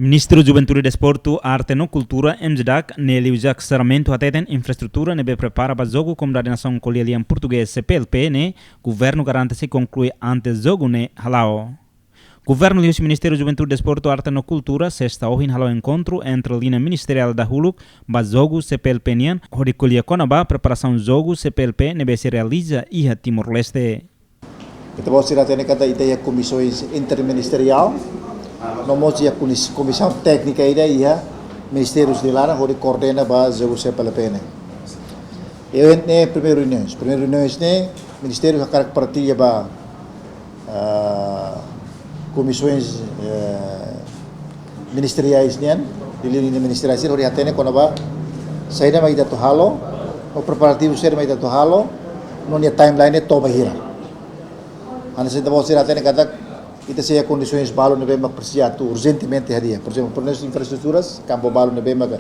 Ministro Juventude e Desporto, Arte e Cultura, MJDAC, nele usa saramento até tem infraestrutura, nebe prepara para jogo Comunidade Nação Colhelian Português CPLP, né? Governo garante se conclui antes jogo, né? Halao. Governo e o Ministério Juventude, Desporto, Arte e Cultura sexta hoje halao encontro entre a linha ministerial da Huluk, para jogo CPLP nian, onde colhia conaba preparação jogo CPLP nebe se realiza e a Timor-Leste. Então você já tem cada ideia comissões interministerial. Nós já comissão técnica aí ministérios de lá onde coordena base o CPLP. Eu ne primeiro reuniões ne ministério akan partilha ba comissões ministeriais nian di linha ministeriais onde atene quando ba saída mai datu halo o preparativo ser mai datu halo nonia timeline to bahira ana se davo ser atene kata kita saya condições balo nebe mak persiatu urgentemente hadia. Por exemplo, por nas infraestruturas, campo balo nebe mak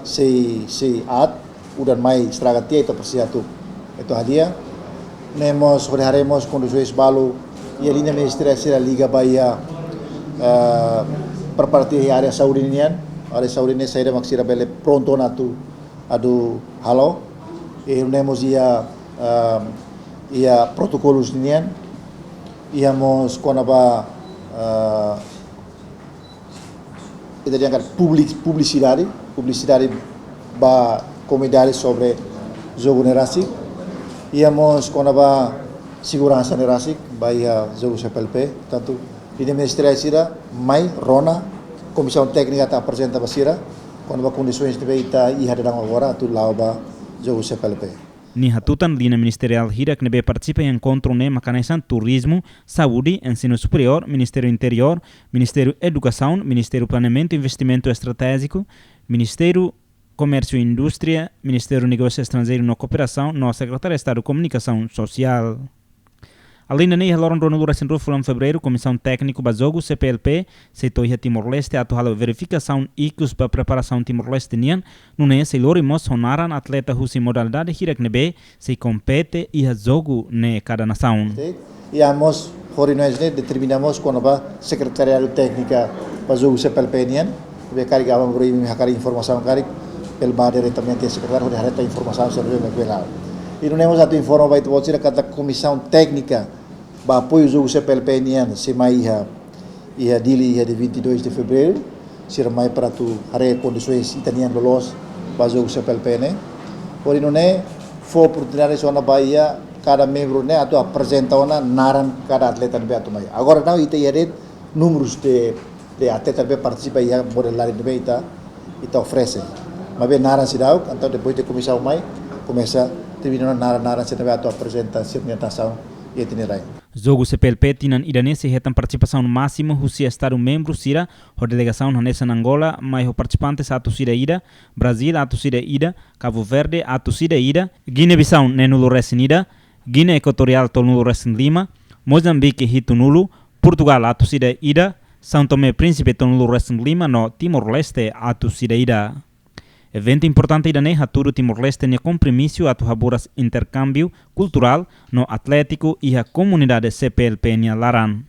se at udan mai estragatia itu persiatu. Itu hadia. Nemos haremos condições balo e a linha ministerial será liga bahia per partir area saudinian, area saudine saya maksira bele pronto natu adu halo. E nemos ia protocolos nian. Íamos com a kita diangkat publicidade ba comunidade sobre jogo nerasik. Íamos com a segurança nerasik ba jogo CPLP. Tanto di ministério sira mai rona comissão técnica ta apresenta basira com a condições de beita e hadang agora tu lauba jogo CPLP. Ni hatutan linha ministerial hirak nebe participa em encontro ne makanaisan turismo, saúde, ensino superior, Ministério Interior, Ministério Educação, Ministério Planeamento e Investimento Estratégico, Ministério Comércio e Indústria, Ministério Negócio Estrangeiro e Cooperação, nossa Secretaria de Estado de Comunicação Social. Além da neia, Loron Ronaldo Racinro Fulam Fevereiro, Comissão Técnica para Jogo CPLP, setor Timor-Leste, atual verificação ICUS para preparação Timor-Leste nian, no neia se lorimos honaran atleta husi modalidade hirak nebe, se compete e a jogo ne cada nação. E amos horinhos ne determinamos quando ba secretariado técnica para jogo CPLP nian, be kari gawam beri hakari informação kari pel ba diretamente secretário de hareta informação sobre o belal. E não temos a informação vai ter cada comissão técnica para apoio do CPLP nian se mai ia dili ia de 22 de fevereiro se mai para tu hare condições italian lolos para o CPLP ne por não é for oportunidade só na Bahia cada membro ne atu apresenta ona naran cada atleta be atu mai agora não ite ia números de atleta be participa ia modelar de beita ita oferece mas be naran sidau então depois de comissão mai começa terminando naran se atu apresenta segmentação e itinerário. Jogo CPLP tinan idanese hetan participação máxima husi estado membro sira ho delegação hanesa Angola mai ho participantes atu sida ida Brasil atu sida ida Cabo Verde atu sida ida Guiné-Bissau nenulo resin ida Guiné Equatorial tonulo resin Lima Mozambique hitu nulo Portugal atu sida ida São Tomé Príncipe tonulo resin Lima no Timor-Leste atu sida ida. Evento importante idane haturu Timor-Leste ne compromisso atu haburas intercâmbio cultural no Atlético e a comunidade CPLP nia Laran.